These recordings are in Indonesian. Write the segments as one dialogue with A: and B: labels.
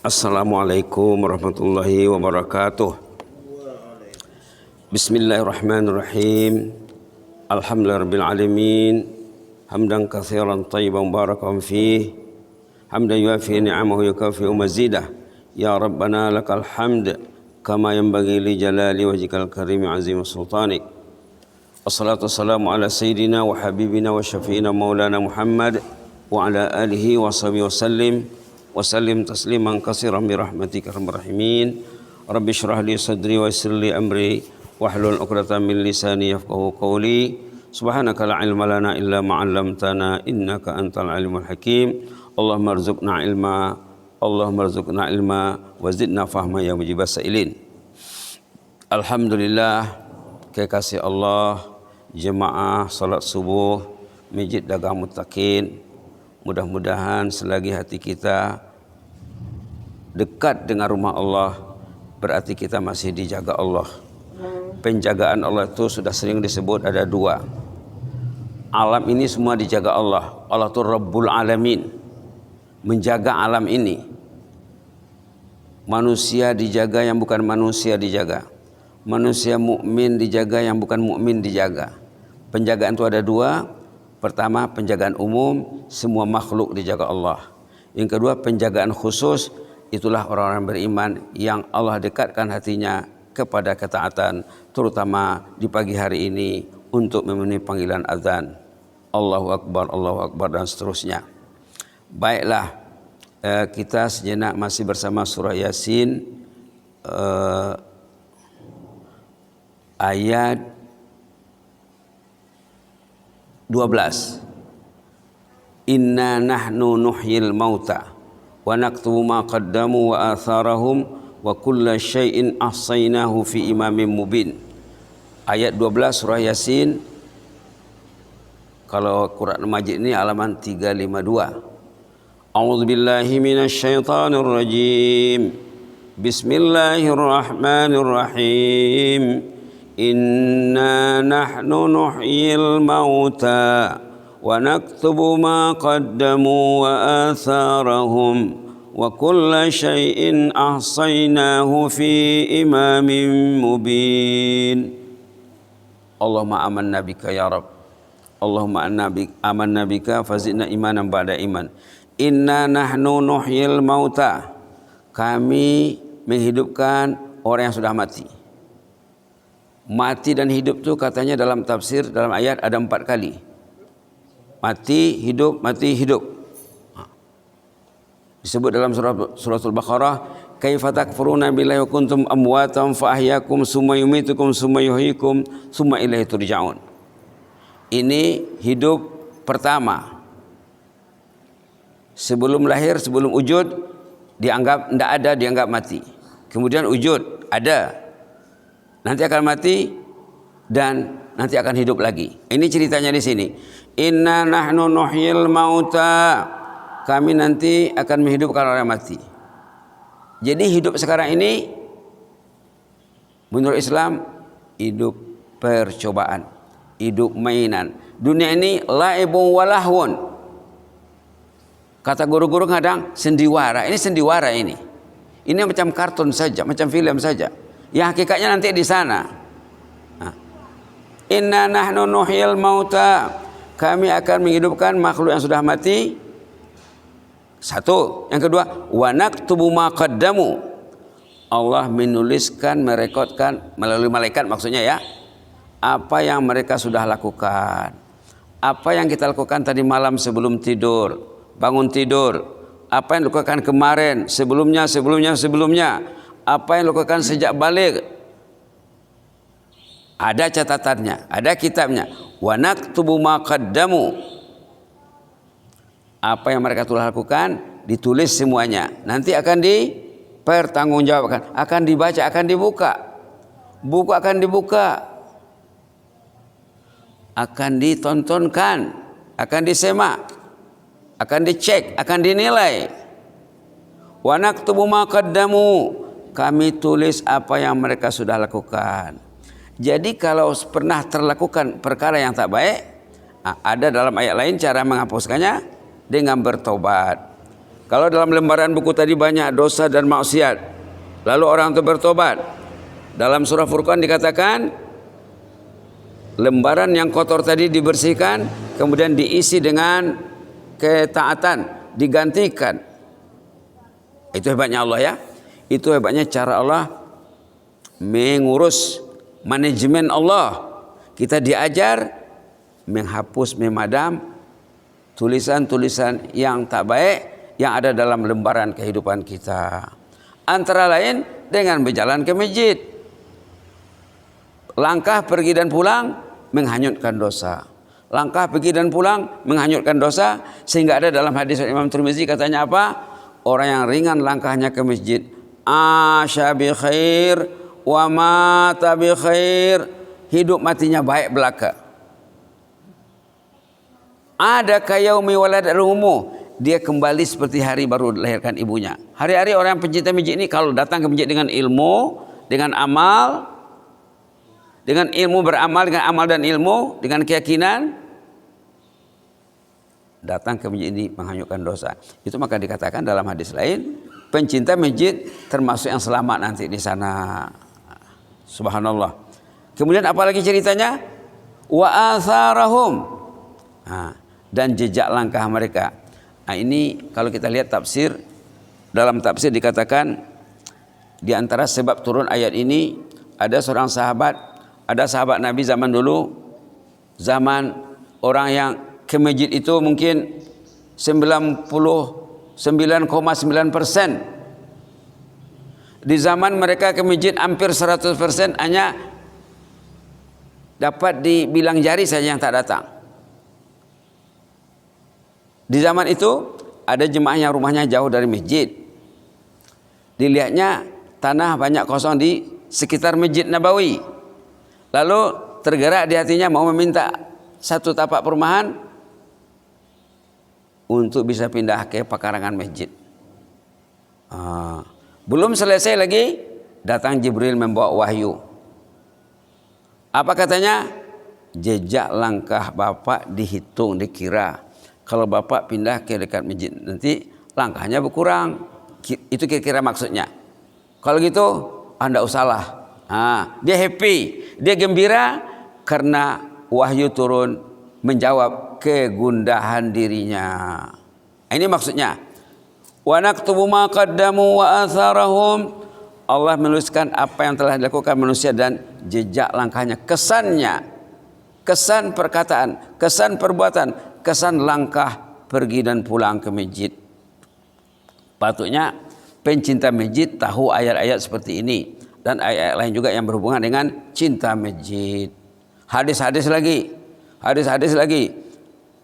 A: Assalamualaikum warahmatullahi wabarakatuh. Bismillahirrahmanirrahim. Alhamdulillahirabbil alamin. Hamdan katsiran thayyiban mubarakan fih. Hamdan yuafi ni'amahu yukafi mazidah. Ya Rabbana lakal hamd kama yanbaghi li jalali wajhikal karim azim sultanik. Wassalatu wassalamu ala sayyidina wa habibina wa syafi'ina maulana Muhammad wa ala alihi wa sahbihi wasallim tasliman katsiran bi rahmatika arhamar rahimin. Rabbi shrah li sadri wa yassir li amri wahlul 'uqdatam min lisani yafqahu qawli. Subhanaka la ilma lana illa ma 'allamtana innaka antal alimul hakim. Allahumma arzuqna ilma wa zidna fahma ya mujibas sailin. Alhamdulillah, kekasih Allah, jemaah salat subuh Masjid Dagang Muttaqin. Mudah-mudahan selagi hati kita dekat dengan rumah Allah, berarti kita masih dijaga Allah. Penjagaan Allah itu sudah sering disebut ada dua. Alam ini semua dijaga Allah. Allah itu Rabbul Alamin, menjaga alam ini. Manusia dijaga, yang bukan manusia dijaga. Manusia mukmin dijaga, yang bukan mukmin dijaga. Penjagaan itu ada dua. Pertama, penjagaan umum, semua makhluk dijaga Allah. Yang kedua, penjagaan khusus, itulah orang-orang beriman yang Allah dekatkan hatinya kepada ketaatan, terutama di pagi hari ini untuk memenuhi panggilan azan. Allahu Akbar, dan seterusnya. Baiklah, kita sejenak masih bersama surah Yasin, ayat 12. Inna nahnu nuhyil mauta wa naktubu ma qaddamu wa atharahum wa kulla syai'in ahsaynahu fi imamin mubin. Ayat 12 surah Yasin. Kalau Quran Majid ini halaman 352. A'udzu billahi minasy syaithanir rajim. Bismillahirrahmanirrahim. Inna nahnu nuhyil mauta wa naktubu ma qaddamu wa atharahum wa kulla syai'in ahsaynahu fi imamin mubin. Allahumma amanna bika ya Rabb. Allahumma amanna bika fazidna imanan ba'da iman. Inna nahnu nuhyil mauta. Kami menghidupkan orang yang sudah mati. Mati dan hidup itu katanya dalam tafsir, dalam ayat ada 4 kali. Mati, hidup, mati, hidup. Disebut dalam suratul Baqarah, kaifa takfuruna billahi wa kuntum amwatan fa ahyaakum summa yumitukum summa yuhyikum summa ilaihi turja'un. Ini hidup pertama. Sebelum lahir, sebelum wujud, dianggap tidak ada, dianggap mati. Kemudian wujud, ada. Nanti akan mati dan nanti akan hidup lagi. Ini ceritanya di sini. Inna nahnu nuhyil mauta. Kami nanti akan menghidupkan orang mati. Jadi hidup sekarang ini menurut Islam hidup percobaan, hidup mainan. Dunia ini laibun walahun. Kata guru-guru kadang sendiwara. Ini sendiwara ini. Ini macam kartun saja, macam film saja. Yang hakikatnya nanti di sana. Inna nahnu nuhyil mauta. Kami akan menghidupkan makhluk yang sudah mati. Satu. Yang kedua, wa naktubu ma qaddamu. Allah menuliskan, merekodkan melalui malaikat maksudnya ya. Apa yang mereka sudah lakukan. Apa yang kita lakukan tadi malam sebelum tidur, bangun tidur. Apa yang dilakukan kemarin, sebelumnya. Apa yang dilakukan sejak balik, ada catatannya, ada kitabnya. Wa naktubu ma qaddamu. Apa yang mereka telah lakukan ditulis semuanya. Nanti akan dipertanggungjawabkan, akan dibaca, akan dibuka. Buku akan dibuka, akan ditontonkan, akan disemak, akan dicek, akan dinilai. Wa naktubu ma qaddamu. Kami tulis apa yang mereka sudah lakukan. Jadi kalau pernah terlakukan perkara yang tak baik, ada dalam ayat lain cara menghapuskannya dengan bertobat. Kalau dalam lembaran buku tadi banyak dosa dan maksiat, lalu orang itu bertobat, dalam surah Furqan dikatakan lembaran yang kotor tadi dibersihkan, kemudian diisi dengan ketaatan, digantikan. Itu hebatnya Allah ya. Itu hebatnya cara Allah mengurus manajemen Allah. Kita diajar menghapus, memadam tulisan-tulisan yang tak baik yang ada dalam lembaran kehidupan kita. Antara lain dengan berjalan ke masjid. Langkah pergi dan pulang menghanyutkan dosa. Langkah pergi dan pulang menghanyutkan dosa, sehingga ada dalam hadis Imam Tirmizi katanya apa? Orang yang ringan langkahnya ke masjid, asya bi khair wa mata bi khair, hidup matinya baik belaka. Ada kayaumi waladrumu, dia kembali seperti hari baru dilahirkan ibunya. Hari-hari orang yang pencinta masjid ini kalau datang ke masjid dengan ilmu, dengan amal, dengan ilmu beramal, dengan amal dan ilmu, dengan keyakinan, datang ke masjid ini menghanyutkan dosa. Itu maka dikatakan dalam hadis lain, pencinta masjid termasuk yang selamat nanti di sana. Subhanallah. Kemudian apalagi ceritanya? Wa atharahum. Dan jejak langkah mereka. Nah, ini kalau kita lihat tafsir, dalam tafsir dikatakan di antara sebab turun ayat ini ada seorang sahabat, ada sahabat Nabi zaman dulu, zaman orang yang ke masjid itu mungkin 99,9%. Di zaman mereka ke masjid hampir 100%, hanya dapat dibilang jari saja yang tak datang. Di zaman itu ada jemaah yang rumahnya jauh dari masjid. Dilihatnya tanah banyak kosong di sekitar Masjid Nabawi. Lalu tergerak di hatinya mau meminta satu tapak perumahan untuk bisa pindah ke pekarangan masjid. Belum selesai lagi datang Jibril membawa wahyu. Apa katanya? Jejak langkah Bapak dihitung, dikira. Kalau Bapak pindah ke dekat masjid nanti langkahnya berkurang. Itu kira-kira maksudnya. Kalau gitu Anda usahlah. Dia happy, dia gembira karena wahyu turun menjawab kegundahan dirinya. Ini maksudnya. Wa naktubu ma qaddamu wa atharahum. Allah menuliskan apa yang telah dilakukan manusia dan jejak langkahnya, kesannya, kesan perkataan, kesan perbuatan, kesan langkah pergi dan pulang ke masjid. Patutnya pencinta masjid tahu ayat-ayat seperti ini dan ayat lain juga yang berhubungan dengan cinta masjid. Hadis-hadis lagi, hadis-hadis lagi.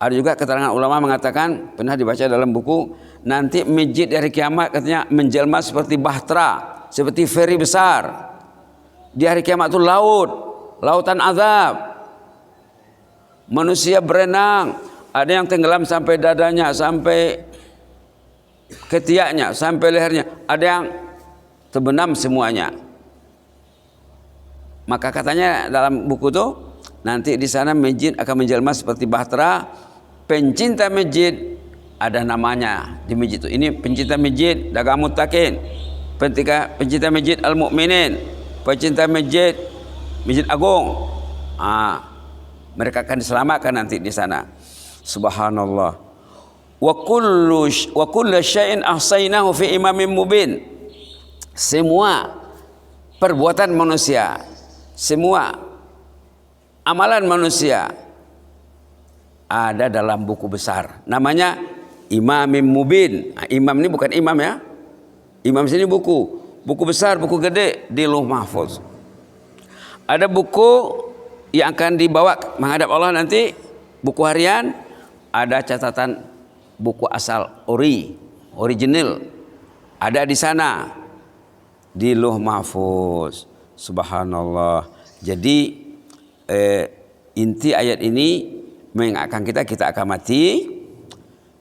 A: Ada juga keterangan ulama mengatakan, pernah dibaca dalam buku, nanti masjid dari kiamat katanya menjelma seperti bahtera, seperti feri besar. Di hari kiamat itu laut, lautan azab. Manusia berenang, ada yang tenggelam sampai dadanya, sampai ketiaknya, sampai lehernya, ada yang terbenam semuanya. Maka katanya dalam buku itu, nanti di sana masjid akan menjelma seperti bahtera. Pencinta masjid ada namanya di masjid itu. Ini pencinta masjid dagang muttaqin, pencinta masjid al-mu'minin, pencinta masjid Masjid Agung. Mereka akan diselamatkan nanti di sana. Subhanallah. Wa kullu syai'in ahsaynahu fi imamin mubin. Semua perbuatan manusia, semua amalan manusia ada dalam buku besar. Namanya Imamin Mubin. Imam ini bukan imam ya. Imam sini buku. Buku besar, buku gede di Lauh Mahfuz. Ada buku yang akan dibawa menghadap Allah nanti, buku harian, ada catatan buku asal original. Ada di sana di Lauh Mahfuz. Subhanallah. Jadi inti ayat ini mengingatkan kita akan mati,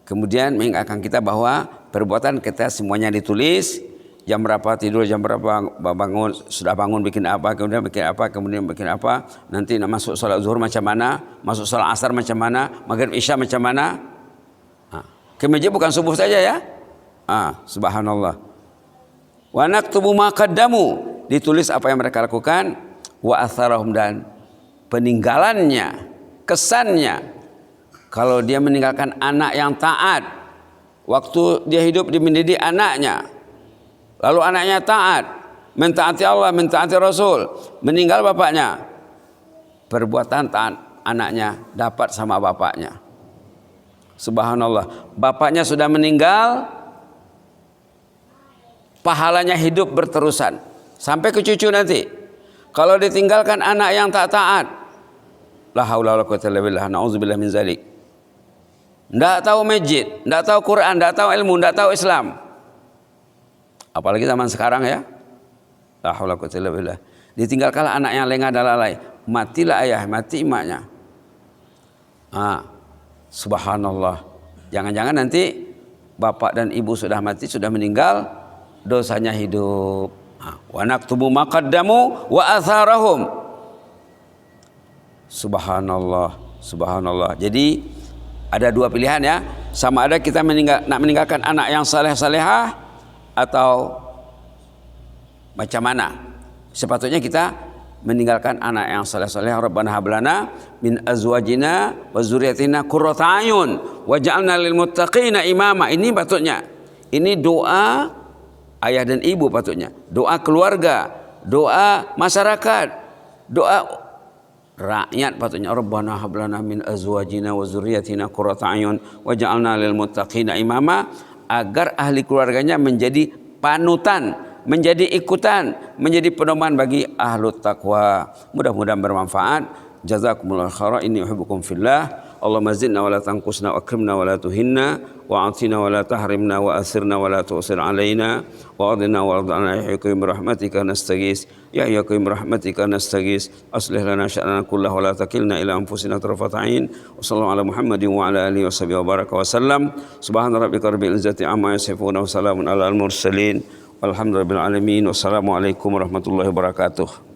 A: kemudian mengingatkan kita bahwa perbuatan kita semuanya ditulis, jam berapa tidur, jam berapa bangun, sudah bangun bikin apa, kemudian bikin apa, nanti masuk sholat zuhur macam mana, masuk sholat asar macam mana, maghrib isya macam mana. Ke masjid bukan subuh saja ya, Subhanallah. Wa naktubu ma qaddamu, ditulis apa yang mereka lakukan, wa atharahum, dan peninggalannya, kesannya. Kalau dia meninggalkan anak yang taat, waktu dia hidup dia mendidik anaknya, lalu anaknya taat, mentaati Allah, mentaati Rasul, meninggal bapaknya, perbuatan taat anaknya dapat sama bapaknya. Subhanallah, bapaknya sudah meninggal, pahalanya hidup berterusan sampai ke cucu nanti. Kalau ditinggalkan anak yang tak taat, la haula wala quwwata illa billah, nauzubillah min zalik. Tidak tahu masjid, tidak tahu Quran, tidak tahu ilmu, tidak tahu Islam. Apalagi zaman sekarang ya. La haula wala quwwata illa billah. Ditinggalkan anak yang lengah dan lalai, matilah ayah, mati emaknya. Subhanallah. Jangan-jangan nanti bapak dan ibu sudah mati, sudah meninggal, dosanya hidup. Wa naktubu ma qaddamu wa atharahum. Subhanallah, subhanallah. Jadi ada dua pilihan ya, sama ada kita nak meninggalkan anak yang saleh-salehah atau macam mana. Sepatutnya kita meninggalkan anak yang saleh-salehah. Rabbana hablana min azwajina wa dzurriyyatina qurrata a'yun waj'alna lil muttaqina imama. Ini patutnya. Ini doa ayah dan ibu patutnya. Doa keluarga, doa masyarakat, doa rakyat patutnya. Rabbana hablana min azwajina wa dzurriyyatina qurrata a'yun waj'alna lil muttaqina imama, agar ahli keluarganya menjadi panutan, menjadi ikutan, menjadi pedoman bagi ahlut taqwa. Mudah-mudahan bermanfaat. Jazakumullah khairan. Inni uhibbukum fillah. Allahumma zidna wa la tanqusna wa akrimna wa la tuhinna wa atina wa la tahrimna wa asirna wa la tu'sir alaina wa adina wa adana ya hakim rahmatika nastaghis ya hakim rahmatika nastaghis aslih lana sya'nana kullahu wa la takilna ila anfusina tarfata ain. Wa sallallahu ala Muhammadin wa ala alihi wa sahbihi wa baraka wa sallam. Subhana rabbika rabbil izzati amma yasifun wa salamun ala al mursalin walhamdulillahi rabbil alamin. Wassalamu alaikum warahmatullahi wabarakatuh.